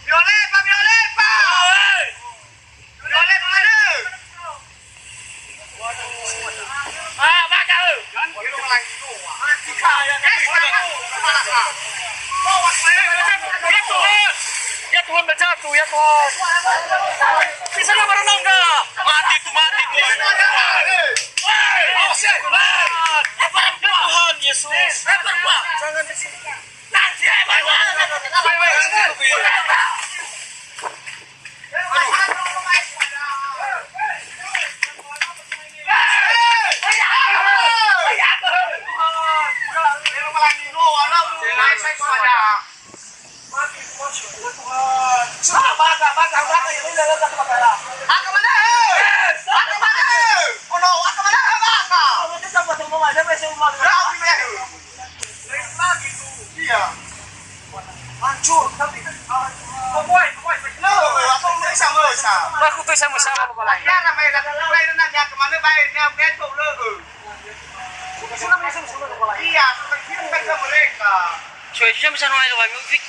Violet, Pak! Violet, Pak! Violet mana? Ah, bakal lu. Kan kira lagi tu. Mati kaya ni. Mana kah? Bawa saya. Ya Tuhan. Ya Tuhan berjatuh ya Tuhan. Bisa nak berenang dah. Mati tu. Hei, oh shit. Tuhan Yesus. Jangan di sini. Nanti aku tuh sama-sama lupa lagi. Ya namanya datang mulai nanya kemana baiknya betul loh. Sudah masuk lupa lagi. Iya, seperti mereka mereka. Cuaca bisa nolai lupa musik.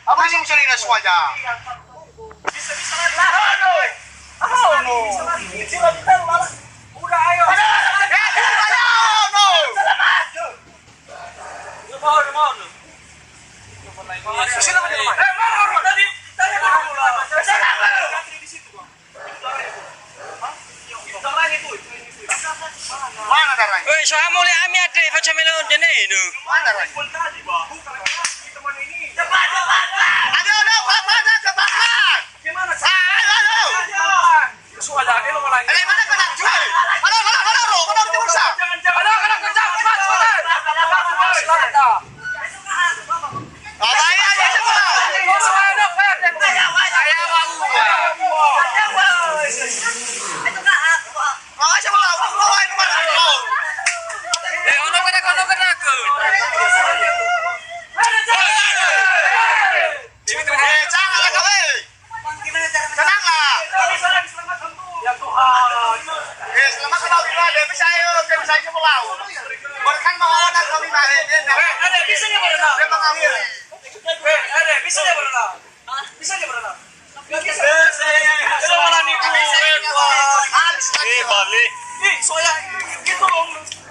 Apa sih mencari suaja? Bisa udah ayo. Mana darahnya? Oi, soalnya mulai ami ada macam melon jenis itu. Mana darahnya? Cepat. Ayo, kebakaran. Gimana? Ayo. Suara ini lo lagi. Mana kena cuy? Halo, di bursa. Halo, kencang, cepat.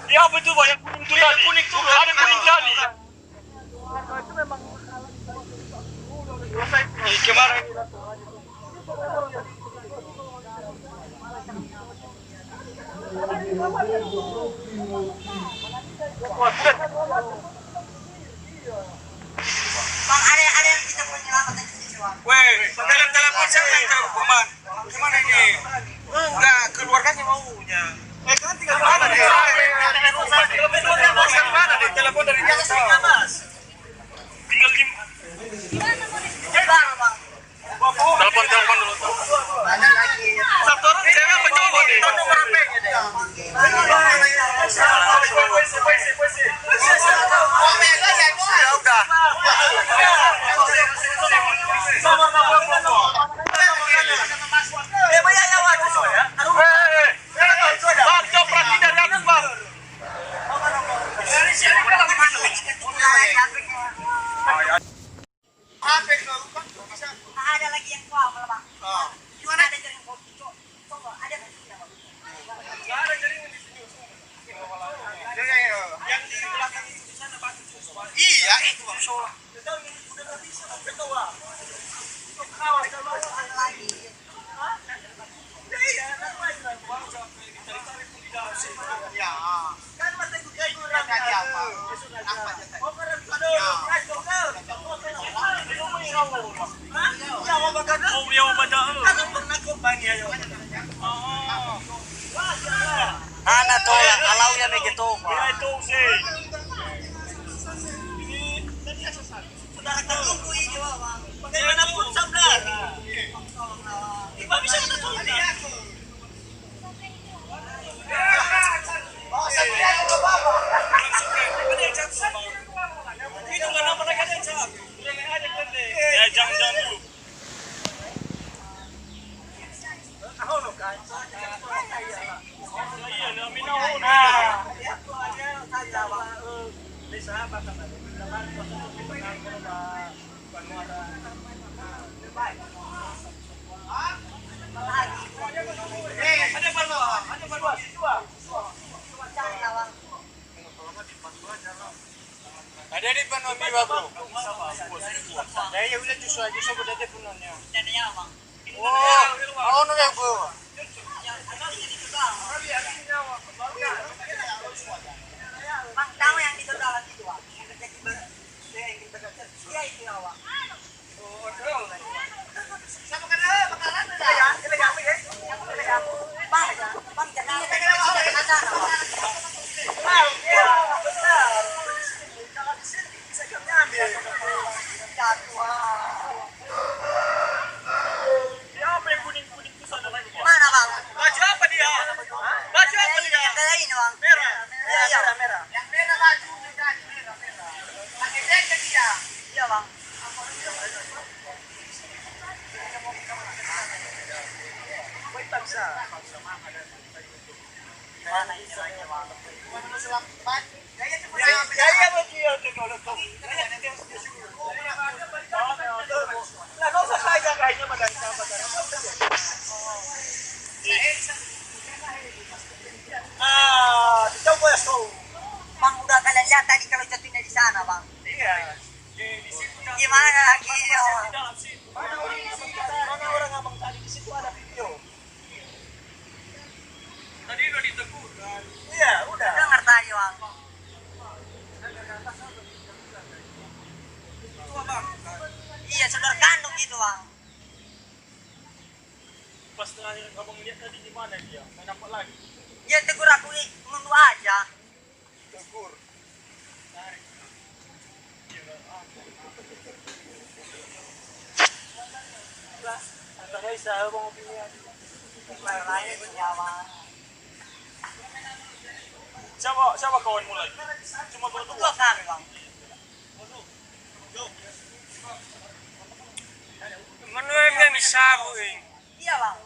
Ya betul banyak kuning tuh ada kuning tadi. Itu memang kemarin Bang, ada yang kita penyelamatan di sini, Bang. Weh, telepon siapa yang telepon? Gimana ini? Enggak, keluarganya maunya. Kan tinggal di mana deh? Telepon dari Jakarta, Mas. Tinggal di telepon dulu. Ada lagi. Satu orang cewek apa cowok nih? Ya udah. Ada lagi yang tua malah Bang. Gimana ada jaring kopi? Coba ada nggak sih? Nggak ada jaringan di sini. Yang di belakang itu di sana batu. Iya itu Bang Sola. Udah nggak bisa betul lah. Kawan ada lagi. Iya, ngapain lah Bang? Cari-cari pun di dalam sini. Ya. Kan masa itu kayak gitu kan apa? Apa aja. Oh, keren. Aduh, Ana to, alau ya begitu. Ya itu sih. Ini sudah tertunggu ini, Bang. Bagaimanapun sabar. Tidak bisa kita tunggu. Oh, saya ke Bapak. Itu enggak nama mereka yang cak. Ya jangan dulu. Ada di penuh biwa bro. Ya udah justru berada penuhnya. Oh, no ya bro. Bang, tahu yang itu dalam itu, Bang. Yang terjadi yang kita dia itu awak. Oh, betul. Sama kan bakalan ada ya. Kita yang ini. Bang, Bang, jangan kita ada. Bang, ya, benar. Kalau di sini bisa ngambil. Jatuh. Ya, apa yang kuning-kuning itu sana lagi? Mana, Bang? Baju apa dia? Baju apa dia? Yang ini, Bang. Merah. Iya, merah. Yang merah baju merah. Pakai jaket dia. Iya, Bang. Mana ini lagi, Bang? Bang, udah kalian lihat tadi kalau jatuhnya di sana, Bang. Iya. Di situ Gimana lagi? Mana orang abang tadi di situ ada video. Tadi udah ditegur kan? Iya, udah. Dengar tadi, Bang. Iya, saudara kandung gitu, Bang. Pas terakhir abang lihat tadi di mana dia? Main apa lagi? Dia tegur aku mundur aja. Tegur. Antara isa abang opinian. Lain ya, Bang. Siapa kawan mulai? Cuma berdua. Dua kami, Bang. Menunya misabu eh. Iya, Bang.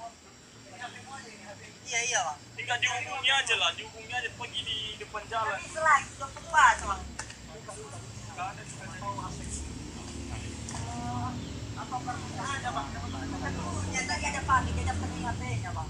Iya, Bang. Tinggal dihubungnya aja lah, dihubungnya aja pergi di depan jalan. Tapi selagi udah puas, Bang. Ya tadi ada pagi, dia dapat HP-nya, Bang.